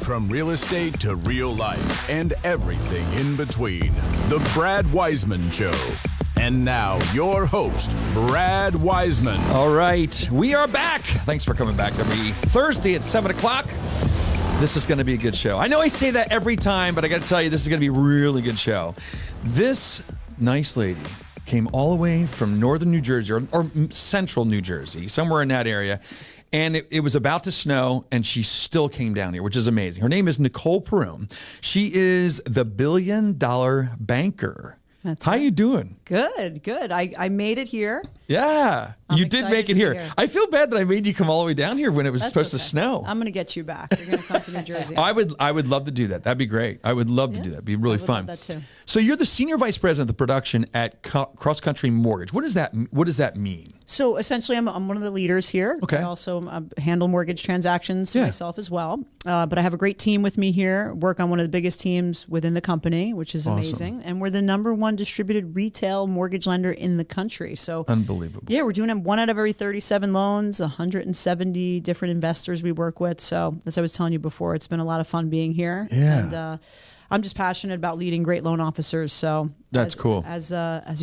From real estate to real life and everything in between. The Brad Weisman Show. And now, your host, Brad Weisman. All right, we are back. Thanks for coming back every Thursday at 7 o'clock. This is going to be a good show. I know I say that every time, but I got to tell you, this is going to be a really good show. This nice lady came all the way from northern New Jersey or central New Jersey, somewhere in that area. And it was about to snow, and she still came down here, which is amazing. Her name is Nicole Perrone. She is the $1 billion banker. That's How right. you doing? Good. I made it here. Yeah, I'm you did excited make it to be here. here. I feel bad that I made you come all the way down here when it was That's supposed to okay. snow. I'm going to get you back. You're going to come to New Jersey. I would love to do that. That'd be great. I would love to do that. It'd be really I would fun. love that too. So you're the senior vice president of the production at Cross Country Mortgage. What does that mean? So essentially, I'm one of the leaders here. Okay. I also handle mortgage transactions Yeah. myself as well. But I have a great team with me here. Work on one of the biggest teams within the company, which is amazing. And we're the #1 distributed retail mortgage lender in the country. So Unbelievable. yeah, we're doing 1 out of every 37 loans, 170 different investors we work with. So as I was telling you before, it's been a lot of fun being here. Yeah. And I'm just passionate about leading great loan officers. So That's cool. As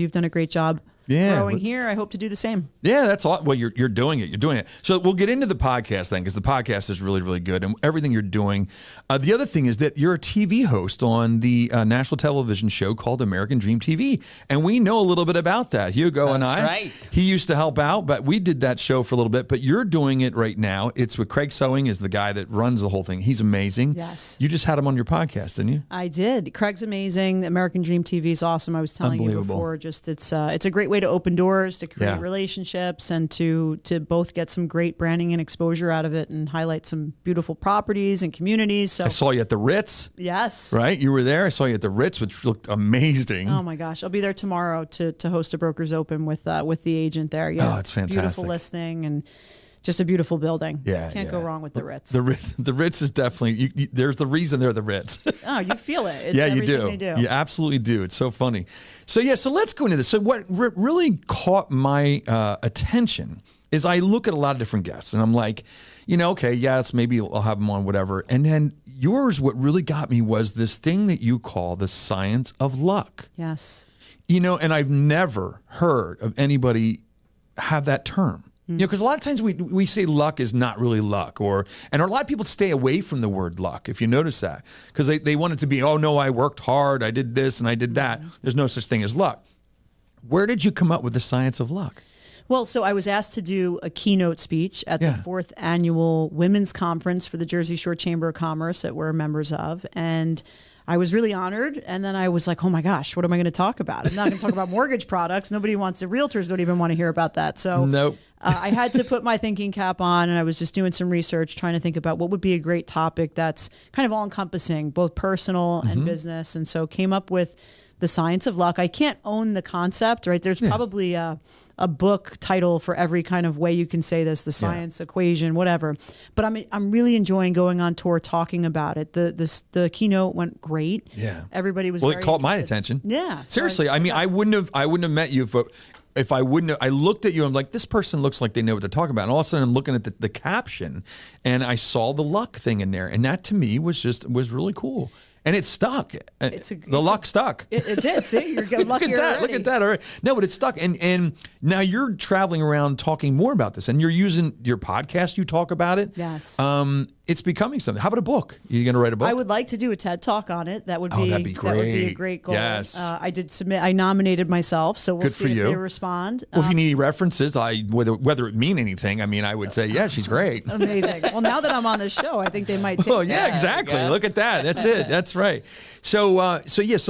you've done a great job growing here, I hope to do the same. Yeah, that's all. Well, you're doing it. You're doing it. So we'll get into the podcast then, because the podcast is really, really good and everything you're doing. The other thing is that you're a TV host on the national television show called American Dream TV, and we know a little bit about that. Hugo and I. right. He used to help out, but we did that show for a little bit. But you're doing it right now. It's with Craig Sewing, is the guy that runs the whole thing. He's amazing. Yes. You just had him on your podcast, didn't you? I did. Craig's amazing. American Dream TV is awesome. I was telling you Unbelievable. before. Just it's a great way to open doors, to create Yeah. relationships, and to both get some great branding and exposure out of it, and highlight some beautiful properties and communities. So I saw you at the Ritz, yes, right? You were there. I saw you at the Ritz, which looked amazing. Oh my gosh, I'll be there tomorrow to host a Brokers Open with the agent there. Yeah, Oh, it's fantastic. Beautiful listing and just a beautiful building. Yeah, can't go wrong with the Ritz. The Ritz is definitely, there's the reason they're the Ritz. Oh, you feel it. It's Yeah, you everything do. They do. You absolutely do. It's so funny. So let's go into this. So what really caught my attention is I look at a lot of different guests and I'm like, okay, yes, maybe I'll have them on, whatever. And then yours, what really got me was this thing that you call the science of luck. Yes. And I've never heard of anybody have that term. Because a lot of times we say luck is not really luck, and a lot of people stay away from the word luck, if you notice that, because they want it to be, oh no, I worked hard, I did this and I did that. There's no such thing as luck. Where did you come up with the science of luck? Well, so I was asked to do a keynote speech at the 4th annual Women's Conference for the Jersey Shore Chamber of Commerce that we're members of, and I was really honored. And then I was like, oh my gosh, what am I going to talk about? I'm not going to talk about mortgage products. Nobody wants the realtors don't even want to hear about that. So Nope. I had to put my thinking cap on, and I was just doing some research, trying to think about what would be a great topic that's kind of all encompassing, both personal and business. And so came up with the science of luck. I can't own the concept, right? There's probably a book title for every kind of way you can say this, the science equation, whatever. But I'm really enjoying going on tour talking about it. The keynote went great. Yeah. Everybody was Well, very it caught my interested. attention. Yeah. So Seriously, I wouldn't have met you if I wouldn't have. I looked at you. I'm like, this person looks like they know what they're talking about. And all of a sudden, I'm looking at the caption, and I saw the luck thing in there, and that to me was really cool. And it stuck. The luck stuck. It did. See, you're getting lucky. Look at that. All right. No, but it stuck. And now you're traveling around talking more about this, and you're using your podcast. You talk about it. Yes. It's becoming something. How about a book? You going to write a book? I would like to do a TED Talk on it. That would be that'd be great. That would be a great goal. Yes. I did submit. I nominated myself, so we'll Good see for if you. they respond. Well, if you need any references, whether it mean anything, I would say, yeah, she's great. Amazing. Well, now that I'm on this show, I think they might take Well, yeah, exactly. Look at that. That's it. That's right. So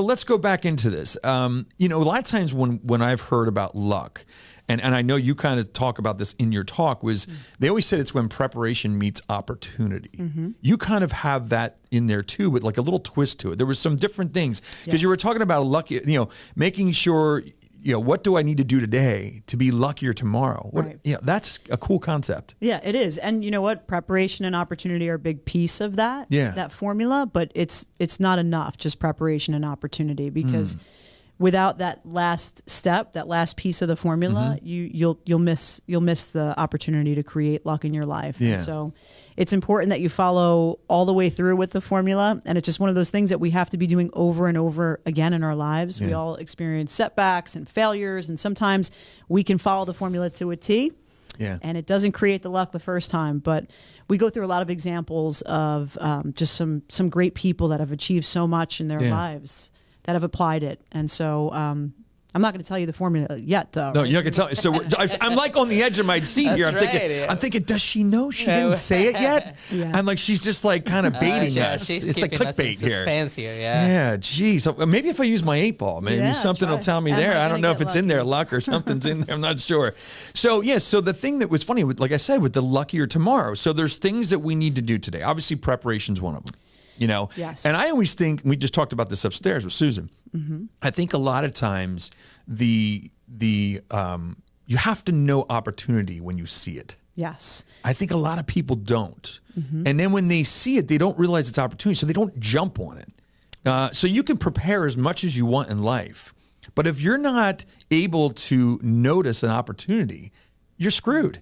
let's go back into this. A lot of times when I've heard about luck, and I know you kind of talk about this in your talk, was they always said it's when preparation meets opportunity. You kind of have that in there too, with like a little twist to it. There was some different things because you were talking about lucky, making sure, what do I need to do today to be luckier tomorrow? Right. That's a cool concept. Yeah, it is. And you know what? Preparation and opportunity are a big piece of that. Yeah. That formula, but it's not enough, just preparation and opportunity, because without that last step, that last piece of the formula, you'll miss the opportunity to create luck in your life. Yeah. And so it's important that you follow all the way through with the formula. And it's just one of those things that we have to be doing over and over again in our lives. Yeah. We all experience setbacks and failures, and sometimes we can follow the formula to a T. Yeah. And it doesn't create the luck the first time, but we go through a lot of examples of just some great people that have achieved so much in their lives that have applied it. And so I'm not going to tell you the formula yet, though. No, you're not going to tell. So I'm like on the edge of my seat here. I'm thinking, does she know she didn't say it yet? Yeah. I'm like, she's just like kind of baiting us. She's It's like keeping us in clickbait here. suspense here. Yeah. Yeah, geez. So maybe if I use my 8-ball, maybe Yeah, something will try. tell me Am there. I I don't know gonna if it's get in there, lucky? luck or something's in there. I'm not sure. So, yes, so the thing that was funny, like I said, with the luckier tomorrow, so there's things that we need to do today. Obviously, preparation's one of them. You know, Yes. And I always think, we just talked about this upstairs with Susan. I think a lot of times you have to know opportunity when you see it. Yes. I think a lot of people don't. And then when they see it, they don't realize it's opportunity, so they don't jump on it. So you can prepare as much as you want in life, but if you're not able to notice an opportunity, you're screwed.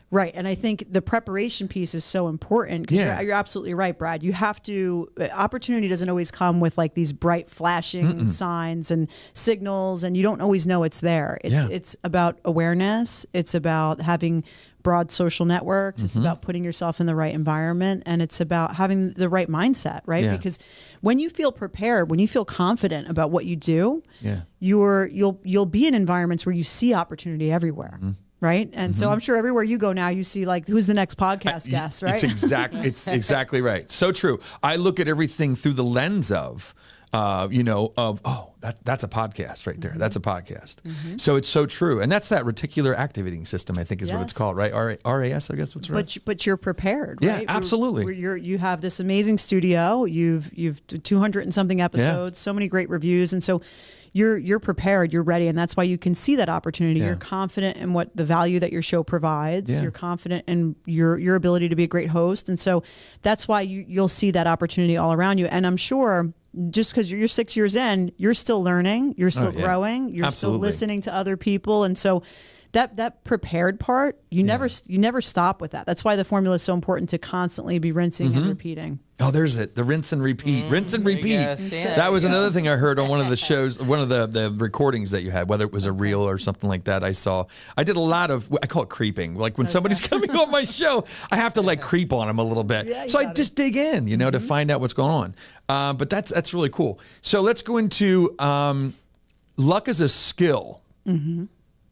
Right. And I think the preparation piece is so important. 'Cause Yeah. you're absolutely right, Brad. You have to, opportunity doesn't always come with like these bright flashing signs and signals, and you don't always know it's there. It's about awareness. It's about having broad social networks. It's about putting yourself in the right environment, and it's about having the right mindset, right? Yeah. Because when you feel prepared, when you feel confident about what you do, Yeah. you'll be in environments where you see opportunity everywhere. Right. And so I'm sure everywhere you go now, you see like, who's the next podcast guest, right? It's exactly right. So true. I look at everything through the lens of, that's a podcast right there. That's a podcast. So it's so true. And that's that reticular activating system, I think is what it's Yes. called, right? RAS, I guess what's right. But you're prepared, Yeah, right? absolutely. You have this amazing studio. You've 200 and something episodes, so many great reviews, and so you're prepared, you're ready, and that's why you can see that opportunity. Yeah. You're confident in what the value that your show provides. Yeah. You're confident in your ability to be a great host, and so that's why you'll see that opportunity all around you. And I'm sure, just because you're 6 years in, you're still learning, you're still growing, you're still listening to other people, and so that prepared part, you never stop with that. That's why the formula is so important, to constantly be rinsing and repeating. Oh, there's it. The rinse and repeat. Rinse and repeat. Yes, yeah. That was another thing I heard on one of the shows, one of the recordings that you had, whether it was a reel or something like that. I did a lot of, I call it creeping. Like when somebody's coming on my show, I have to like creep on them a little bit. Yeah, so I just dig in, to find out what's going on. But that's really cool. So let's go into luck as a skill.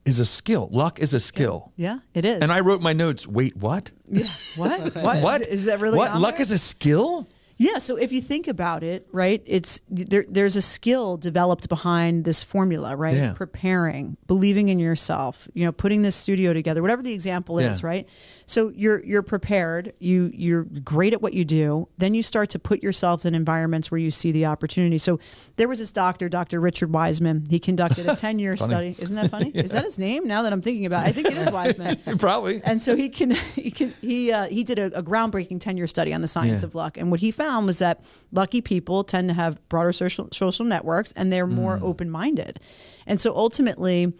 Is a skill. Luck is a skill. Yeah, it is. And I wrote my notes. Wait, what? Yeah. What? What? Is that really what? on Luck there? is a skill? Yeah, so if you think about it, right, there's a skill developed behind this formula, right? Yeah. Preparing, believing in yourself, putting this studio together, whatever the example is, Yeah. right? So you're prepared, you're great at what you do, then you start to put yourself in environments where you see the opportunity. So there was this doctor, Dr. Richard Weisman. He conducted a 10-year study. Isn't that funny? Yeah. Is that his name now that I'm thinking about it? I think it is Weisman. Probably. And so he did a groundbreaking 10-year study on the science of luck. And what he found was that lucky people tend to have broader social networks, and they're more open-minded. And so ultimately,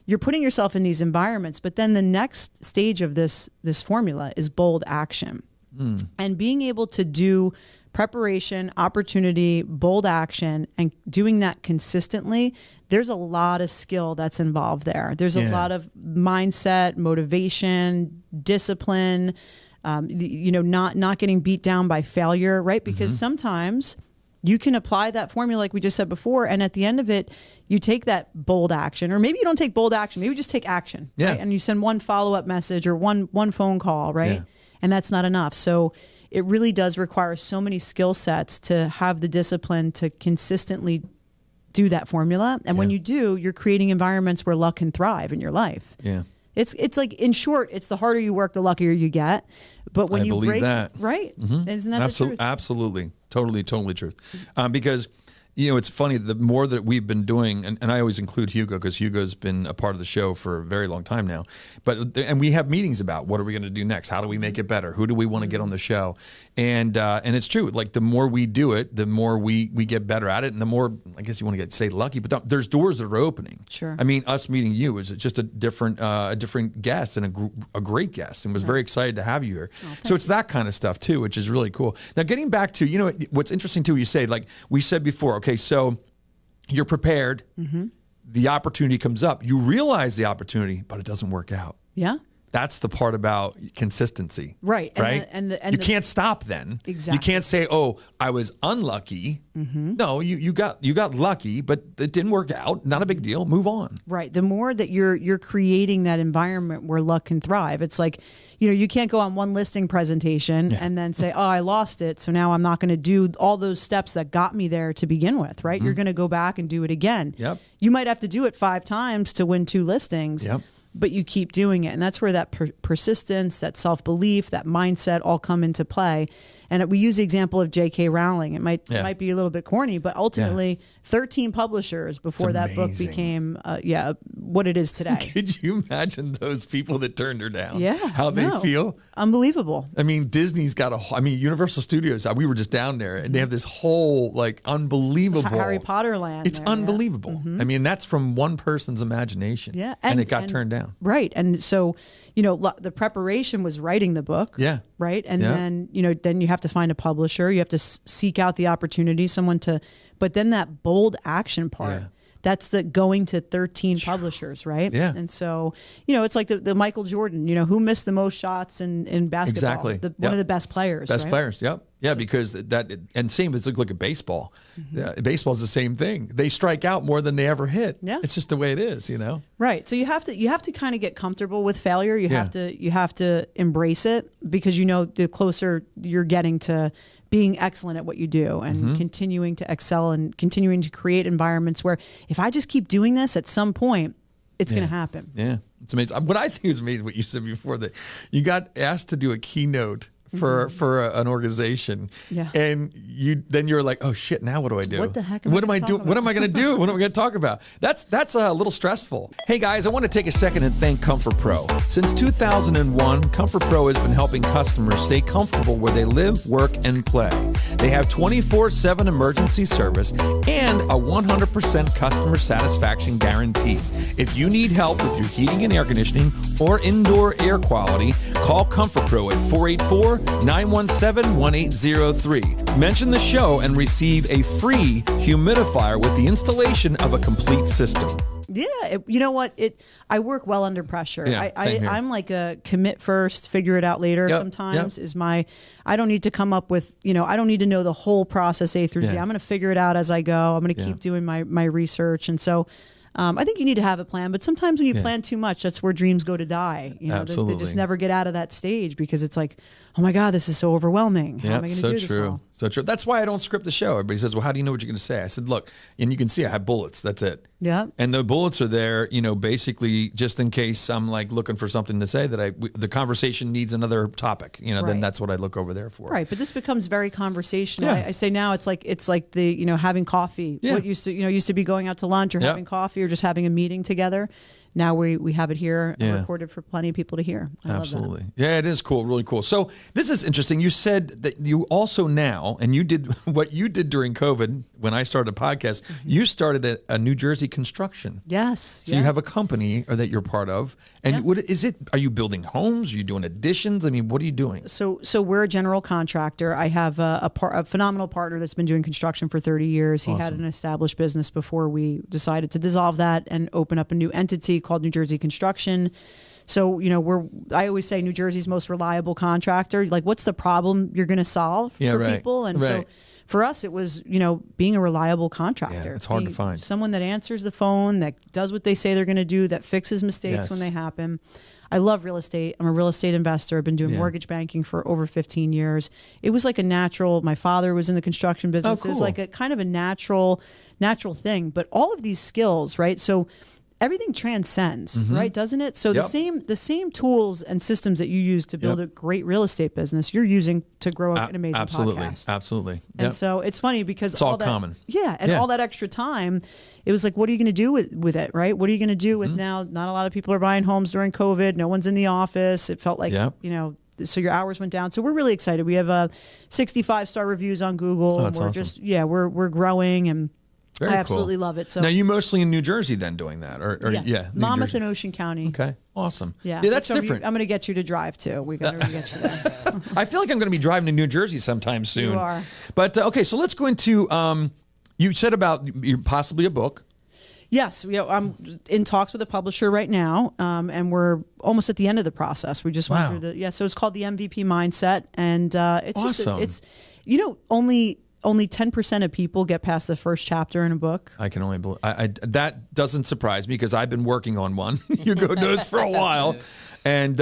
you're putting yourself in these environments, but then the next stage of this formula is bold action. And being able to do preparation, opportunity, bold action, and doing that consistently, there's a lot of skill that's involved there. There's a lot of mindset, motivation, discipline, not getting beat down by failure, right? Because sometimes you can apply that formula like we just said before, and at the end of it, you take that bold action, or maybe you don't take bold action, maybe you just take action, right? And you send one follow-up message or one phone call, right? Yeah. And that's not enough. So it really does require so many skill sets to have the discipline to consistently do that formula. And when you do, you're creating environments where luck can thrive in your life. Yeah. It's like, in short, it's the harder you work, the luckier you get. But when I you believe break that. right, isn't that the truth? Absolutely. Totally truth. Because You know, it's funny, the more that we've been doing, and I always include Hugo because Hugo's been a part of the show for a very long time now. And we have meetings about what are we going to do next? How do we make it better? Who do we want to get on the show? And it's true. Like the more we do it, the more we get better at it, and the more, I guess you want to say lucky, but there's doors that are opening. Sure. I mean, us meeting you is just a different guest and a great guest, and was very excited to have you here. So it's that kind of stuff too, which is really cool. Now, getting back to, you know, what's interesting too, you say, like we said before, okay, so you're prepared, the opportunity comes up, you realize the opportunity, but it doesn't work out. Yeah. That's the part about consistency. Right. Right. And you can't stop then. Exactly. You can't say, oh, I was unlucky. No, you got lucky, but it didn't work out. Not a big deal. Move on. Right. The more that you're creating that environment where luck can thrive, it's like, you know, you can't go on one listing presentation and then say, oh, I lost it, so now I'm not going to do all those steps that got me there to begin with, right? You're going to go back and do it again. Yep. You might have to do it 5 times to win 2 listings. Yep. But you keep doing it. And that's where that persistence, that self-belief, that mindset all come into play. And we use the example of J.K. Rowling. It might be a little bit corny, but ultimately 13 publishers before that book became what it is today. Could you imagine those people that turned her down? Yeah. How they feel? Unbelievable. I mean, Disney's got Universal Studios, we were just down there, and they have this whole, like, unbelievable Harry Potter land. It's unbelievable. I mean, that's from one person's imagination. Yeah. And it got turned down. Right. And so, you know, the preparation was writing the book. Yeah. Right. And then, you know, then you have to find a publisher. You have to seek out the opportunity, but then that bold action part. Yeah. That's the going to 13 publishers, right? Yeah. And so, you know, it's like the Michael Jordan, you know, who missed the most shots in basketball? Exactly. One of the best players. Best right? players, yep. Yeah, so, because and same as look at baseball. Baseball is the same thing. They strike out more than they ever hit. Yeah. It's just the way it is, you know? Right. So you have to kind of get comfortable with failure. You have to embrace it, because, you know, the closer you're getting to being excellent at what you do and continuing to excel and continuing to create environments where if I just keep doing this, at some point, it's going to happen. Yeah. It's amazing. What I think is amazing, what you said before, that you got asked to do a keynote for an organization, and you're like, oh shit, now what do I do? What the heck? What am I doing? What am I going to do? What am I going to talk about? That's a little stressful. Hey guys, I want to take a second and thank Comfort Pro. Since 2001, Comfort Pro has been helping customers stay comfortable where they live, work, and play. They have 24/7 emergency service and a 100% customer satisfaction guarantee. If you need help with your heating and air conditioning or indoor air quality, call Comfort Pro at 484-917-1803. Mention the show and receive a free humidifier with the installation of a complete system. Yeah, you know what? I work well under pressure. Yeah, I'm like a commit first, figure it out later. Sometimes is my. I don't need to come up with, you know, I don't need to know the whole process A through Z. I'm going to figure it out as I go. I'm going to keep doing my research, and so. I think you need to have a plan, but sometimes when you plan too much, that's where dreams go to die. You know, they just never get out of that stage, because it's like, oh my God, this is so overwhelming. How am I going to do this all? So true. That's why I don't script the show. Everybody says, well, how do you know what you're going to say? I said, look, and you can see I have bullets. That's it. Yeah. And the bullets are there, you know, basically just in case I'm like looking for something to say that the conversation needs another topic, you know, then that's what I look over there for. Right. But this becomes very conversational. I say now it's like the, you know, having coffee. Yeah. What used to be going out to lunch or having coffee or just having a meeting together. Now we have it here and recorded for plenty of people to hear. Absolutely. Love that. Yeah, it is cool. Really cool. So this is interesting. You said that you also now, and you did what you did during COVID when I started a podcast, you started a New Jersey construction. Yes. So you have a company that you're part of. And what is it? Are you building homes? Are you doing additions? I mean, what are you doing? So we're a general contractor. I have a phenomenal partner that's been doing construction for 30 years. He had an established business before we decided to dissolve that and open up a new entity called New Jersey Construction. So, you know, I always say New Jersey's most reliable contractor. Like, what's the problem you're going to solve for people? And so for us, it was, you know, being a reliable contractor. Yeah, it's hard to find. Someone that answers the phone, that does what they say they're going to do, that fixes mistakes when they happen. I love real estate. I'm a real estate investor. I've been doing mortgage banking for over 15 years. It was like a natural, my father was in the construction business. It was like a kind of a natural thing. But all of these skills, right? So everything transcends, right? Doesn't it? So the same tools and systems that you use to build a great real estate business, you're using to grow an amazing podcast. Absolutely. And so it's funny because it's all common. Yeah. And all that extra time, it was like, what are you going to do with it? Right. What are you going to do with now? Not a lot of people are buying homes during COVID. No one's in the office. It felt like, so your hours went down. So we're really excited. We have 65-star reviews on Google. Oh, that's we're awesome. We're growing, and Very I absolutely love it. So now you mostly in New Jersey then doing that, or Monmouth and Ocean County. Okay, awesome. Yeah, that's different. I'm going to get you to drive too. We're going to get you there. I feel like I'm going to be driving to New Jersey sometime soon. You are. But okay, so let's go into. You said about possibly a book. Yes, I'm in talks with a publisher right now, and we're almost at the end of the process. We just went through so it's called the MVP Mindset, and it's awesome. Only 10% of people get past the first chapter in a book. I can only believe that doesn't surprise me because I've been working on one. You knows for a while, and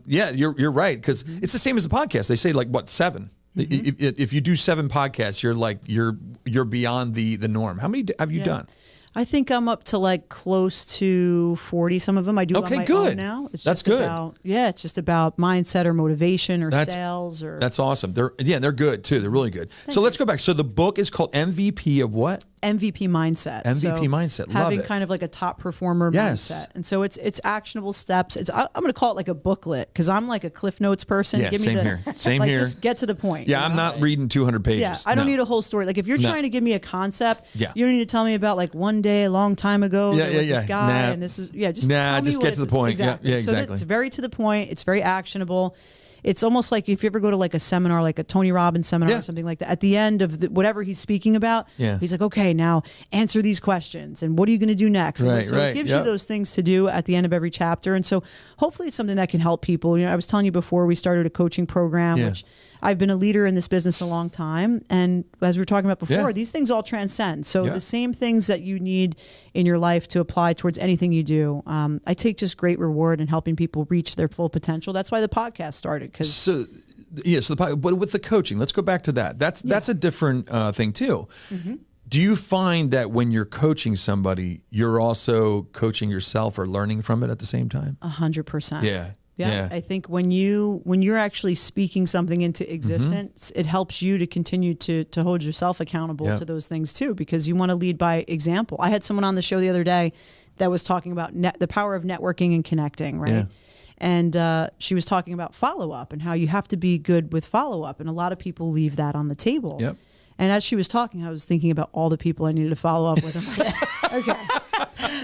you're right because it's the same as the podcast. They say 7. If you do 7 podcasts, you're beyond the norm. How many have you done? I think I'm up to close to 40. Some of them I do on my own now. That's good. It's just about mindset or motivation or sales or. That's awesome. They're good too. They're really good. Let's go back. So the book is called MVP of what? MVP Mindset. Mindset. Love having it. kind of like a top performer mindset. And so it's actionable steps. I'm going to call it like a booklet because I'm like a Cliff Notes person. Yeah, same here. Just get to the point. Yeah, I'm not reading 200 pages. Yeah, I don't need a whole story. Like if you're trying to give me a concept, you don't need to tell me about one day a long time ago there was this guy and this is just get to the point. Exactly. Yeah, exactly. So it's very to the point. It's very actionable. It's almost like if you ever go to a seminar, like a Tony Robbins seminar or something like that, at the end of whatever he's speaking about, he's like, okay, now answer these questions. And what are you going to do next? So it gives you those things to do at the end of every chapter. And so hopefully it's something that can help people. I was telling you before we started a coaching program, which I've been a leader in this business a long time. And as we were talking about before, these things all transcend. So the same things that you need in your life to apply towards anything you do, I take just great reward in helping people reach their full potential. That's why the podcast started. But with the coaching, let's go back to that. That's a different thing too. Mm-hmm. Do you find that when you're coaching somebody, you're also coaching yourself or learning from it at the same time? 100%. Yeah. I think when you're actually speaking something into existence, it helps you to continue to hold yourself accountable to those things too, because you want to lead by example. I had someone on the show the other day that was talking about the power of networking and connecting, right? Yeah. And she was talking about follow-up and how you have to be good with follow-up. And a lot of people leave that on the table. Yep. And as she was talking, I was thinking about all the people I needed to follow up with. I'm like, okay.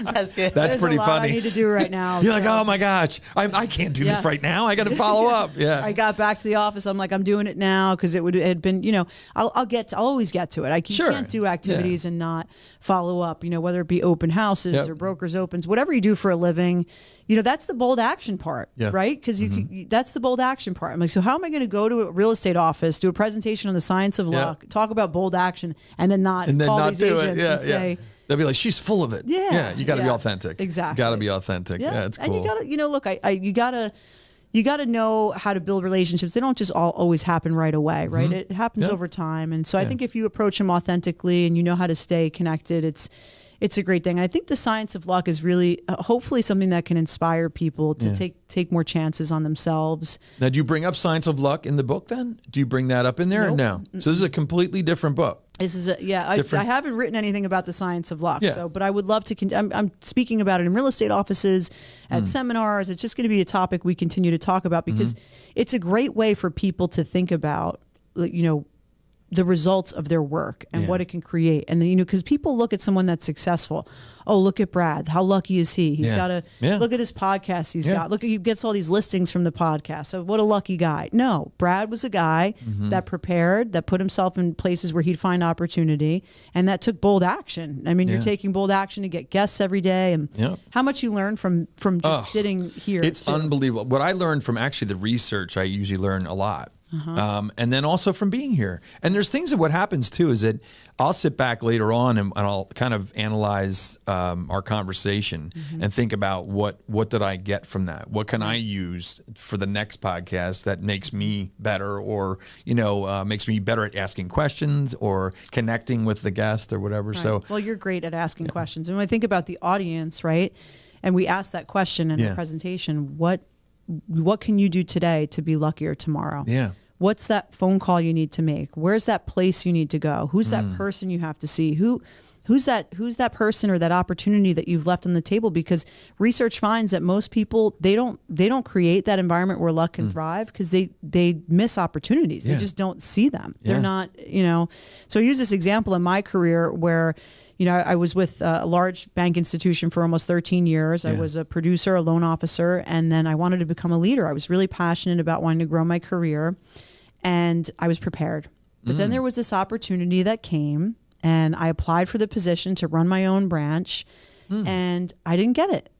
That's good. That's pretty funny. I need to do right now. You're like, oh my gosh, I can't do this right now. I got to follow up. Yeah. I got back to the office. I'm like, I'm doing it now because it had been, I'll always get to it. You can't do activities and not follow up. Whether it be open houses or brokers opens, whatever you do for a living. That's the bold action part, right? Because that's the bold action part. I'm like, so how am I going to go to a real estate office, do a presentation on the science of luck, talk about bold action, and then not call these agents and say, they'll be like, she's full of it. Yeah, you got to be authentic. Exactly, got to be authentic. Yeah, it's cool. And you got to, look, you got to know how to build relationships. They don't just always happen right away, right? It happens over time, and so I think if you approach them authentically and you know how to stay connected, it's a great thing. I think the science of luck is really, hopefully, something that can inspire people to take more chances on themselves. Now, do you bring up science of luck in the book then? Do you bring that up in there? Nope. Or no? So this is a completely different book. This is I haven't written anything about the science of luck. But I would love to. I'm speaking about it in real estate offices, at seminars. It's just going to be a topic we continue to talk about because it's a great way for people to think about, the results of their work and what it can create. And then, because people look at someone that's successful. Oh, look at Brad. How lucky is he? He's got look at this podcast he's got. Look, he gets all these listings from the podcast. So what a lucky guy. No, Brad was a guy that prepared, that put himself in places where he'd find opportunity, and that took bold action. I mean, you're taking bold action to get guests every day, and how much you learn from just sitting here. It's unbelievable. What I learned from actually the research, I usually learn a lot. And then also from being here. And there's things that what happens too is that I'll sit back later on and I'll kind of analyze our conversation and think about what did I get from that? What can I use for the next podcast that makes me better, or, makes me better at asking questions or connecting with the guest or whatever. Right. So, well, you're great at asking questions. And when I think about the audience, right? And we ask that question in the presentation, what can you do today to be luckier tomorrow? Yeah. What's that phone call you need to make? Where's that place you need to go? Who's that person you have to see? Who's that person or that opportunity that you've left on the table? Because research finds that most people, they don't create that environment where luck can thrive because they miss opportunities. They just don't see them. They're not, So I use this example in my career where, I was with a large bank institution for almost 13 years. I was a producer, a loan officer, and then I wanted to become a leader. I was really passionate about wanting to grow my career, and I was prepared. But then there was this opportunity that came, and I applied for the position to run my own branch, and I didn't get it.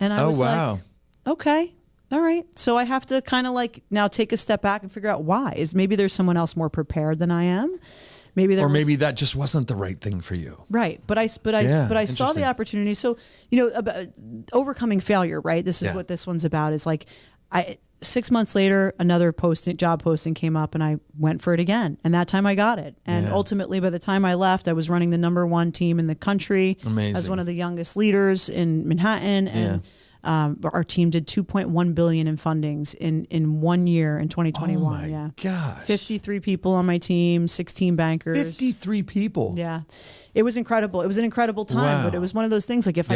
And I was like, okay, all right. So I have to kind of now take a step back and figure out why. Maybe there's someone else more prepared than I am. Maybe that just wasn't the right thing for you. Right. But I saw the opportunity. So, about overcoming failure, right? This is what this one's about, is 6 months later, another job posting came up and I went for it again. And that time I got it. And ultimately, by the time I left, I was running the #1 team in the country. Amazing. As one of the youngest leaders in Manhattan. And our team did $2.1 billion in fundings in 1 year in 2021. Oh my gosh. 53 people on my team, 16 bankers. 53 people. Yeah. It was incredible. It was an incredible time, but it was one of those things if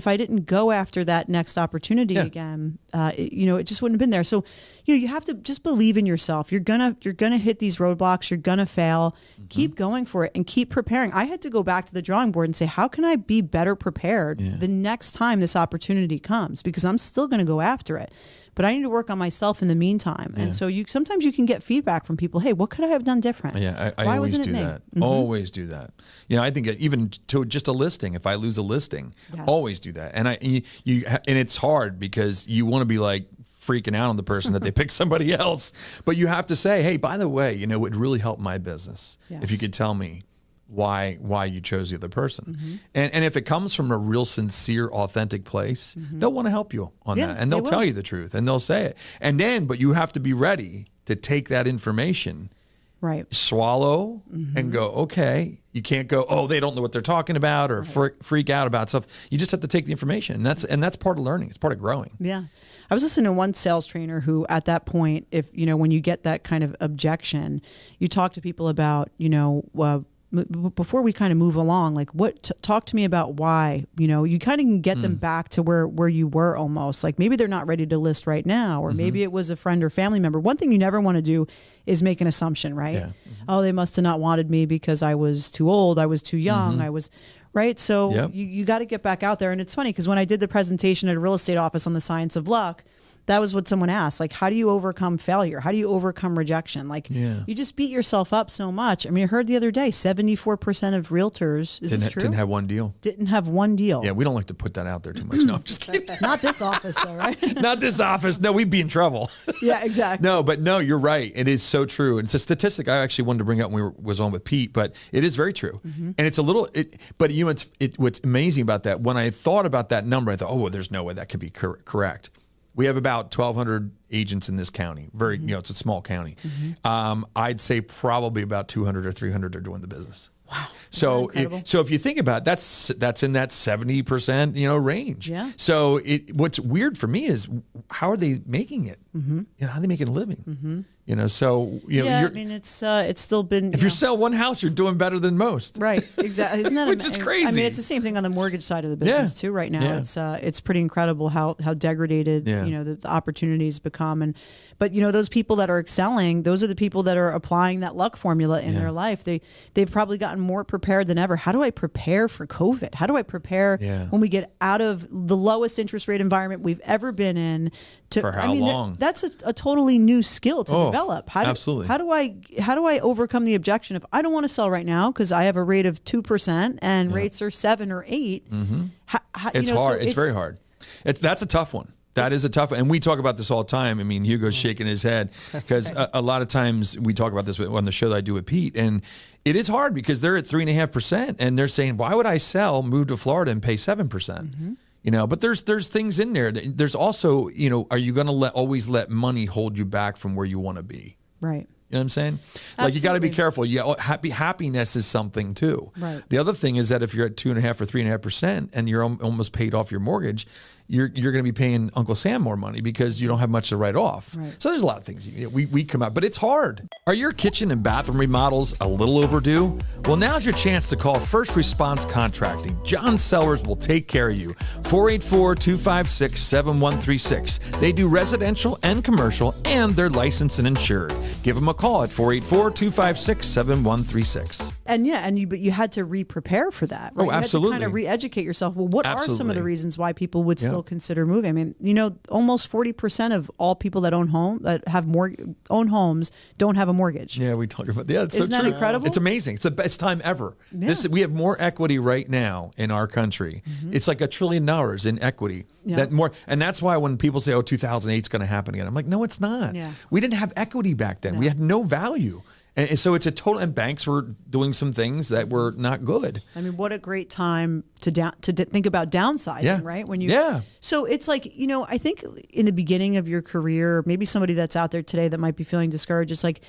I didn't go after that next opportunity again, it just wouldn't have been there. So, you have to just believe in yourself. You're gonna hit these roadblocks. You're gonna fail. Keep going for it and keep preparing. I had to go back to the drawing board and say, how can I be better prepared the next time this opportunity comes? Because I'm still going to go after it. But I need to work on myself in the meantime. And so sometimes you can get feedback from people. Hey, what could I have done different? Yeah, I always do that. Always do that. I think even to just a listing, if I lose a listing, always do that. And and it's hard because you want to be freaking out on the person that they pick somebody else. But you have to say, hey, by the way, it would really help my business if you could tell me why you chose the other person. And if it comes from a real sincere, authentic place, they'll want to help you on that. And they'll tell you the truth and they'll say it. But you have to be ready to take that information, swallow and go, okay. You can't go, oh, they don't know what they're talking about or freak out about stuff. You just have to take the information. And that's part of learning. It's part of growing. Yeah. I was listening to one sales trainer who at that point, if, when you get that kind of objection, you talk to people about, before we kind of move along, talk to me about why, you kind of can get them back to where you were almost. Maybe they're not ready to list right now, or maybe it was a friend or family member. One thing you never want to do is make an assumption, right? Yeah. Oh, they must have not wanted me because I was too old, I was too young, I was... Right. So you got to get back out there. And it's funny because when I did the presentation at a real estate office on the science of luck, that was what someone asked. How do you overcome failure? How do you overcome rejection? You just beat yourself up so much. I mean, I heard the other day, 74% of realtors, didn't have one deal. Didn't have one deal. Yeah, we don't like to put that out there too much. No, I'm just kidding. Not this office though, right? Not this office. No, we'd be in trouble. Yeah, exactly. No, you're right. It is so true. And it's a statistic I actually wanted to bring up when we was on with Pete, but it is very true. And it's a little, but what's amazing about that, when I thought about that number, I thought, oh, well, there's no way that could be correct. We have about 1,200 agents in this county. It's a small county. I'd say probably about 200 or 300 are doing the business. Wow. So if you think about it, that's in that 70% range. Yeah. So what's weird for me is how are they making it? How are they making a living? I mean, it's still been. If you sell one house, you're doing better than most. Right. Exactly. Isn't that which is crazy? I mean, it's the same thing on the mortgage side of the business too. Right now, it's pretty incredible how degraded the opportunities become. But those people that are excelling, those are the people that are applying that luck formula in their life. They've probably gotten more prepared than ever. How do I prepare for COVID? How do I prepare when we get out of the lowest interest rate environment we've ever been in? For how long? That's a totally new skill to develop. Absolutely. How do I overcome the objection of I don't want to sell right now because I have a rate of 2% and rates are 7 or 8? It's hard. It's very hard. That's a tough one. That is a tough one. And we talk about this all the time. I mean, Hugo's shaking his head because a lot of times we talk about this on the show that I do with Pete. And it is hard because they're at 3.5% and they're saying, why would I sell, move to Florida and pay 7%? You know, but there's things in there. There's also, you know, are you going to always let money hold you back from where you want to be? Right. You know what I'm saying? Absolutely. Like, you got to be careful. Yeah, happiness is something too. Right. The other thing is that if you're at 2.5 or 3.5% and you're almost paid off your mortgage, you're going to be paying Uncle Sam more money because you don't have much to write off. Right. So there's a lot of things we come out, but it's hard. Are your kitchen and bathroom remodels a little overdue? Well, now's your chance to call First Response Contracting. John Sellers will take care of you. 484-256-7136. They do residential and commercial, and they're licensed and insured. Give them a call at 484-256-7136. And but you had to re-prepare for that. Right? Oh, absolutely. You had to kind of re-educate yourself. Well, what are some of the reasons why people would still consider moving? I mean, you know, almost 40% of all people that own homes don't have a mortgage. Yeah, we talk about it's Isn't so that true. incredible? It's amazing. It's the best time ever. Yeah. We have more equity right now in our country. It's like $1 trillion in equity. Yeah. And that's why when people say, 2008 is going to happen again, I'm like, no, it's not. Yeah. We didn't have equity back then. We had no value. And so it's a total, and banks were doing some things that were not good. I mean, what a great time to think about downsizing, right? So it's like, you know, I think in the beginning of your career, maybe somebody that's out there today that might be feeling discouraged, it's like,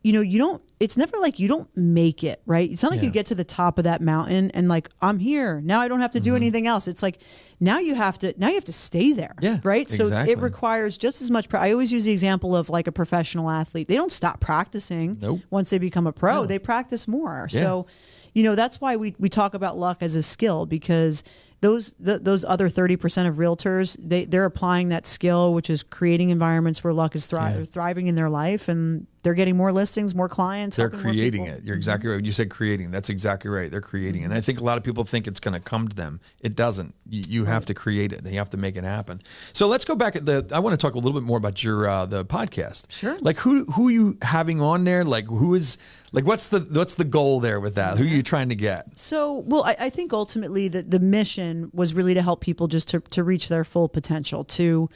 you know, it's never like you don't make it, right? It's not like you get to the top of that mountain and like, I'm here. Now I don't have to do anything else. It's like, now you have to stay there, right? So it requires just as much. I always use the example of like a professional athlete. They don't stop practicing once they become a pro. They practice more. Yeah. So, you know, that's why we talk about luck as a skill, because those other 30% of realtors, they're applying that skill, which is creating environments where luck is thriving in their life, and they're getting more listings, more clients. They're creating it. You're exactly right. You said creating. That's exactly right. They're creating. And I think a lot of people think it's going to come to them. It doesn't. You have to create it. You have to make it happen. So let's go back I want to talk a little bit more about your the podcast. Sure. Like who are you having on there? Like what's the goal there with that? Who are you trying to get? So, well, I think ultimately the mission was really to help people just to reach their full potential, to,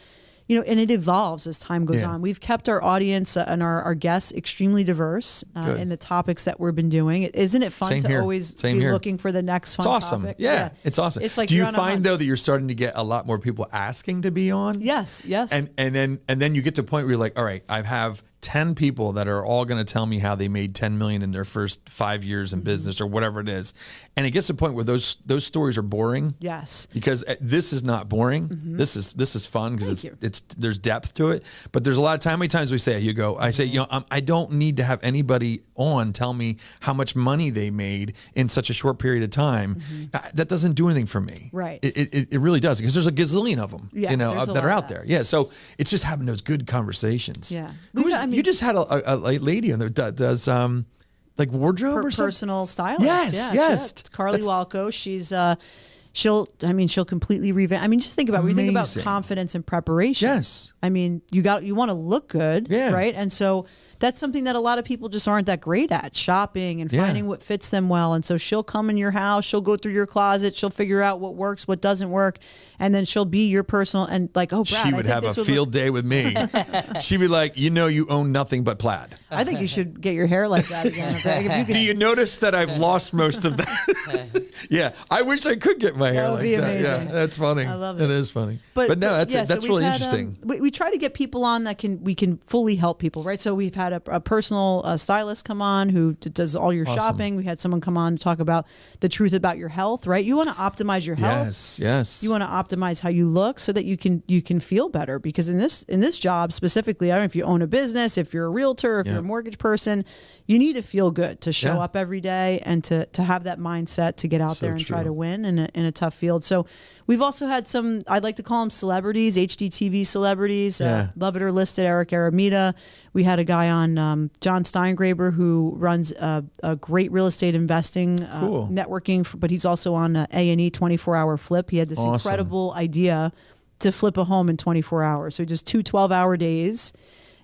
you know, and it evolves as time goes on. We've kept our audience and our guests extremely diverse in the topics that we've been doing. Isn't it fun to always be looking for the next fun topic? Yeah, it's awesome. It's like, do you find though that you're starting to get a lot more people asking to be on? Yes. And then you get to a point where you're like, all right, I have 10 people that are all going to tell me how they made 10 million in their first 5 years in business or whatever it is. And it gets to a point where those stories are boring. Yes. Because this is not boring. This is fun because there's depth to it. But there's a lot of time. How many times we say, I say, you know, I don't need to have anybody on tell me how much money they made in such a short period of time. That doesn't do anything for me. Right. It really does, because there's a gazillion of them, you know, that are out there. Yeah. So it's just having those good conversations. Yeah. You just had a lady on there that does like wardrobe or something? Personal stylist. Yes. It's Carly Walco. She's she'll completely revamp. I mean, just think about when you think about confidence and preparation. Yes. I mean, you want to look good, right? And so that's something that a lot of people just aren't that great at, shopping and finding what fits them well. And so she'll come in your house, she'll go through your closet, she'll figure out what works, what doesn't work, and then she'll be your personal, and like, oh, Brad, she would have a field day with me. She'd be like, you know, you own nothing but plaid. I think you should get your hair like that again. Do you notice that I've lost most of that? Yeah, I wish I could get my hair like that. That would be amazing. Yeah, that's funny. I love it. It is funny. But no, that's really interesting. We try to get people on that we can fully help people, right? So we've had a personal stylist come on who does all your shopping. We had someone come on to talk about the truth about your health, right? You want to optimize your health. Yes. You want to optimize how you look so that you can feel better. Because in this job specifically, I don't know if you own a business, if you're a realtor, if you're a mortgage person, you need to feel good to show up every day and to have that mindset to get out there and try to win in a tough field. So we've also had some, I'd like to call them celebrities, HGTV celebrities, Love It or List It, Eric Aramita. We had a guy on, John Steingraber, who runs a great real estate investing networking, but he's also on A&E 24-hour flip. He had this incredible idea to flip a home in 24 hours. So just 2 12-hour days.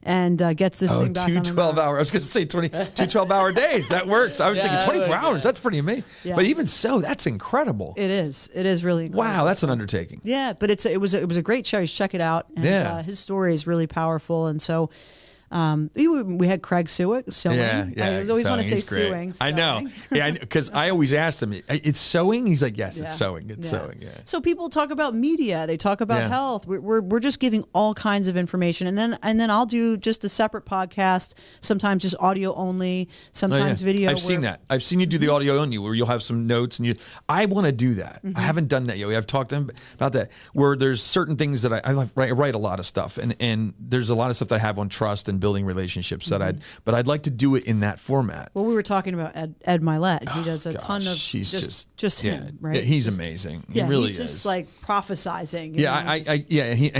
and gets this thing back on the 12-hour. I was going to say 2 12-hour days. That works. I was thinking 24 hours. That's pretty amazing. Yeah. But even so, that's incredible. It is. It is really incredible. Wow, that's an undertaking. Yeah, but it was a great show. You should check it out. And his story is really powerful. And so we had Craig sewing. Yeah, I always want to say sewing. I know. Yeah, because I always asked him, it's sewing? He's like, yes, it's sewing. It's sewing. Yeah. So people talk about media. They talk about health. We're just giving all kinds of information. And then I'll do just a separate podcast, sometimes just audio only, sometimes video. I've seen that. I've seen you do the audio only where you'll have some notes. I want to do that. I haven't done that yet. I've talked to him about that, where there's certain things that I write a lot of stuff. And there's a lot of stuff that I have on trust and building relationships but I'd like to do it in that format. Well, we were talking about Ed Milet. He does a ton of just him, right? Yeah, he's amazing. He really is. He's just like prophesizing.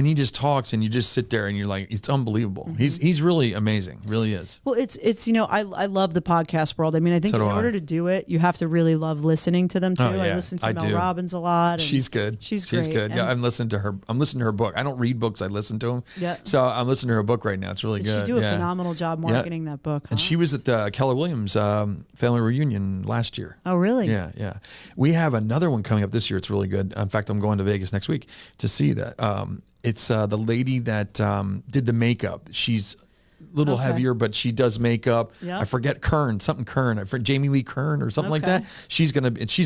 He just talks and you just sit there and you're like, it's unbelievable. He's really amazing. Really is. Well, it's I love the podcast world. I mean, I think in order to do it, you have to really love listening to them too. I listen to Mel Robbins a lot. She's good. She's great. Good. Yeah, I'm listening to her book. I don't read books. I listen to them. Yeah. So I'm listening to her book right now. It's really good. She do a phenomenal job marketing that book. Huh? And she was at the Keller Williams family reunion last year. Oh, really? Yeah. We have another one coming up this year. It's really good. In fact, I'm going to Vegas next week to see that. It's the lady that did the makeup. She's a little heavier, but she does makeup. Yep. I forget Kern. I forget Jamie Lee Kern or something like that. She's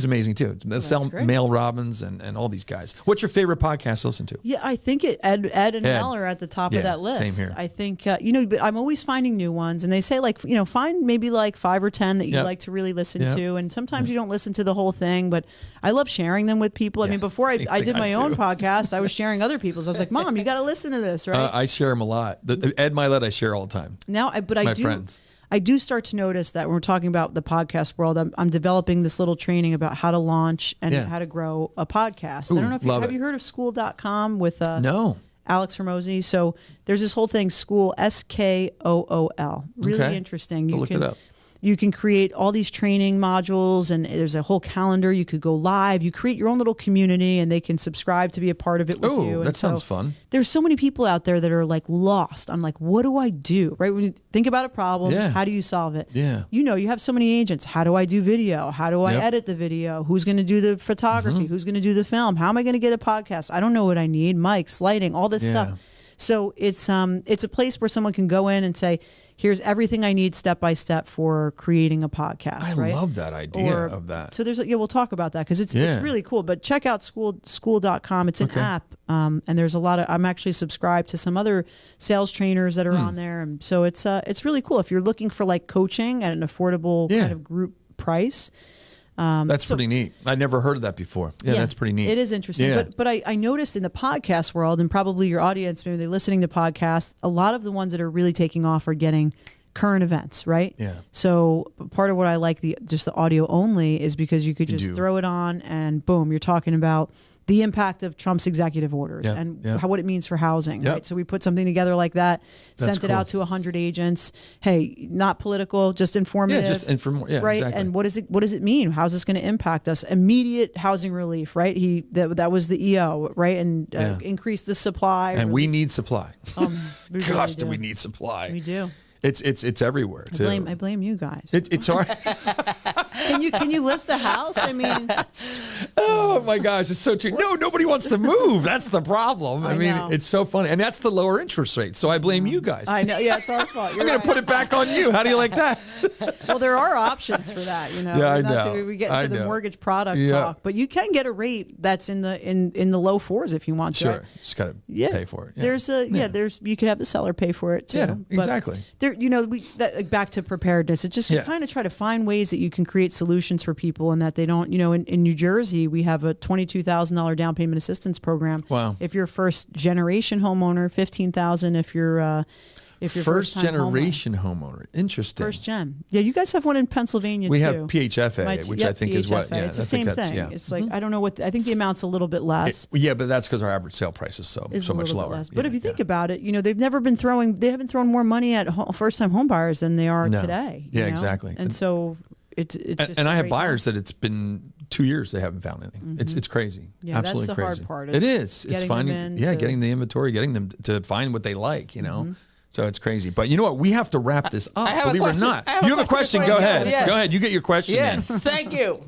amazing too. Mel Robbins and all these guys. What's your favorite podcast to listen to? Yeah, I think Ed and Mel are at the top of that list. Same here. I think but I'm always finding new ones, and they say find maybe like 5 or 10 that you like to really listen to, and sometimes you don't listen to the whole thing, but I love sharing them with people. I mean, before I did my own podcast, I was sharing other people's. I was like, Mom, you got to listen to this, right? I share them a lot. Ed Milet, I share all the time. Now, friends. I do start to notice that when we're talking about the podcast world, I'm developing this little training about how to launch and how to grow a podcast. Ooh, I don't know if have you heard of school.com with No. Alex Hormozy? So there's this whole thing, School, SKOOL. Really interesting. Look it up. You can create all these training modules, and there's a whole calendar. You could go live. You create your own little community, and they can subscribe to be a part of it with you. That sounds fun. There's so many people out there that are like lost. I'm like, what do I do? Right? When you think about a problem, how do you solve it? Yeah. You have so many agents. How do I do video? How do I edit the video? Who's going to do the photography? Who's going to do the film? How am I going to get a podcast? I don't know what I need. Mics, lighting, all this stuff. So it's a place where someone can go in and say, here's everything I need step by step for creating a podcast. I love that idea of that. So we'll talk about that because it's really cool. But check out school.com. It's an app, and there's a lot of. I'm actually subscribed to some other sales trainers that are on there, and so it's really cool if you're looking for like coaching at an affordable kind of group price. That's pretty neat. I never heard of that before. Yeah, that's pretty neat. It is interesting. Yeah. But I noticed in the podcast world, and probably your audience, maybe they're listening to podcasts, a lot of the ones that are really taking off are getting current events, right? Yeah. So part of what I like just the audio only is because you could just throw it on and boom, you're talking about the impact of Trump's executive orders and what it means for housing. Right? So we put something together like that, sent it out to 100 agents. Hey, not political, just informative. Yeah, just informative. Yeah, right. Exactly. And what does it mean? How's this going to impact us? Immediate housing relief, right? That was the EO, right? And increase the supply. And we need supply. Gosh, do we need supply? We do. It's everywhere too. I blame you guys. It's hard. Can you list a house? I mean, oh my gosh, it's so true. No, nobody wants to move. That's the problem. I mean, it's so funny, and that's the lower interest rate. So I blame you guys. I know. Yeah, it's our fault. I'm going to put it back on you. How do you like that? Well, there are options for that. Yeah, I know. We get into the mortgage product talk, but you can get a rate that's in the low 4s if you want to. Sure, just got to pay for it. Yeah. There's you could have the seller pay for it too. Yeah, exactly. Back to preparedness. It's just kind of try to find ways that you can create solutions for people and that they don't, in New Jersey, we have a $22,000 down payment assistance program. Wow. If you're a first generation homeowner, $15,000 if you're first generation homeowner. Interesting. First gen. Yeah, you guys have one in Pennsylvania we too. We have PHFA, which I think is what. Yeah, it's the same thing. Yeah. It's like I don't know what I think the amount's a little bit less. But that's because our average sale price is so much lower. But if you think about it, they haven't thrown more money at first time home buyers than they are today. Yeah, exactly. And so it's just and I have buyers that it's been 2 years they haven't found anything. It's crazy. Yeah, absolutely that's the crazy. Hard part. It is. It's finding getting the inventory, getting them to find what they like. So it's crazy. But you know what? We have to wrap this up, believe it or not. You have a question. Go ahead. Yes. Go ahead. You get your question Yes, in. thank you.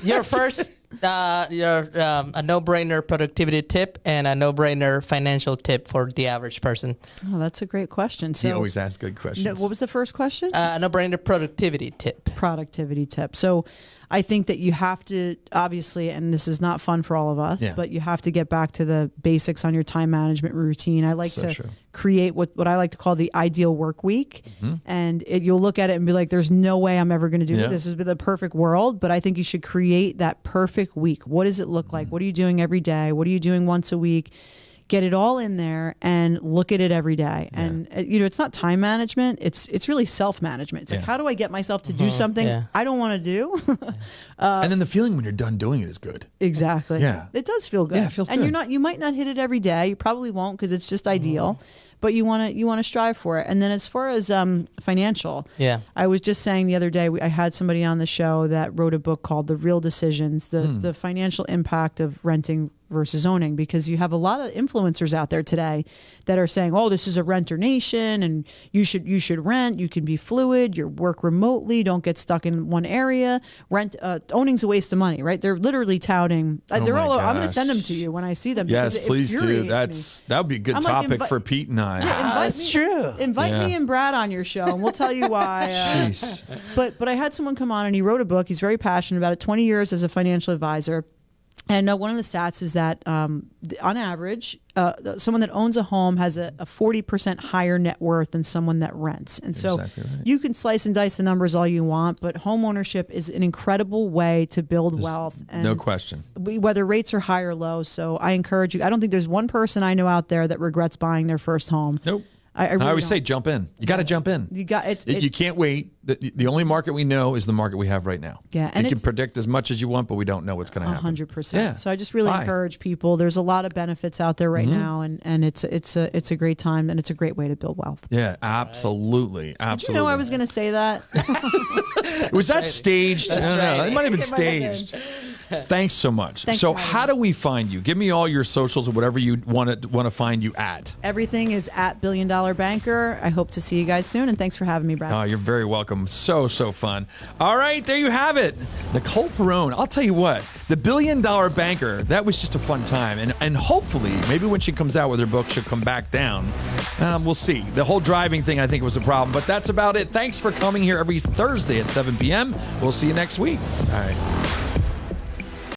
Your first, a no-brainer productivity tip and a no-brainer financial tip for the average person. Oh, that's a great question. So, He always asks good questions. what was the first question? A no-brainer productivity tip. Productivity tip. So I think that you have to, obviously, and this is not fun for all of us, but you have to get back to the basics on your time management routine. I like to create what I like to call the ideal work week. And you'll look at it and be like, there's no way I'm ever going to do this. This is the perfect world. But I think you should create that perfect week. What does it look like? What are you doing every day? What are you doing once a week? Get it all in there and look at it every day. And it's not time management. It's really self-management. It's like, how do I get myself to do something I don't want to do? And then the feeling when you're done doing it is good. Exactly. Yeah. It does feel good. Yeah, it feels and good. you might not hit it every day. You probably won't because it's just ideal. But you want to strive for it. And then as far as financial, I was just saying the other day, I had somebody on the show that wrote a book called The Real Decisions, the financial impact of renting versus owning, because you have a lot of influencers out there today that are saying, oh, this is a renter nation and you should rent, you can be fluid, you work remotely, don't get stuck in one area. Owning's a waste of money, right? They're literally touting. I'm going to send them to you when I see them. Yes, please do. That would be a good topic for Pete and I. That's true. Invite me and Brad on your show and we'll tell you why. Jeez. But I had someone come on and he wrote a book. He's very passionate about it, 20 years as a financial advisor. And one of the stats is that on average, someone that owns a home has a 40% higher net worth than someone that rents. And so you can slice and dice the numbers all you want, but home ownership is an incredible way to build wealth. And no question. Whether rates are high or low. So I encourage you. I don't think there's one person I know out there that regrets buying their first home. Nope. I always say jump in. You got to jump in. You can't wait. The only market we know is the market we have right now. Yeah, and you can predict as much as you want, but we don't know what's going to happen. 100%. Yeah. So I just really encourage people. There's a lot of benefits out there right now, and it's a great time, and it's a great way to build wealth. Yeah, absolutely, absolutely. Did you know I was going to say that? Was that staged? I don't know. It might have been staged. Thanks so much. So how do we find you? Give me all your socials or whatever you want to find you at. Everything is at $1 Billion Banker. I hope to see you guys soon, and thanks for having me, Brad. Oh, you're very welcome. So fun. All right, there you have it. Nicole Perrone. I'll tell you what, the $1 Billion Banker, that was just a fun time. And hopefully, maybe when she comes out with her book, she'll come back down. We'll see. The whole driving thing, I think, was a problem. But that's about it. Thanks for coming here every Thursday at 7 p.m. We'll see you next week. All right.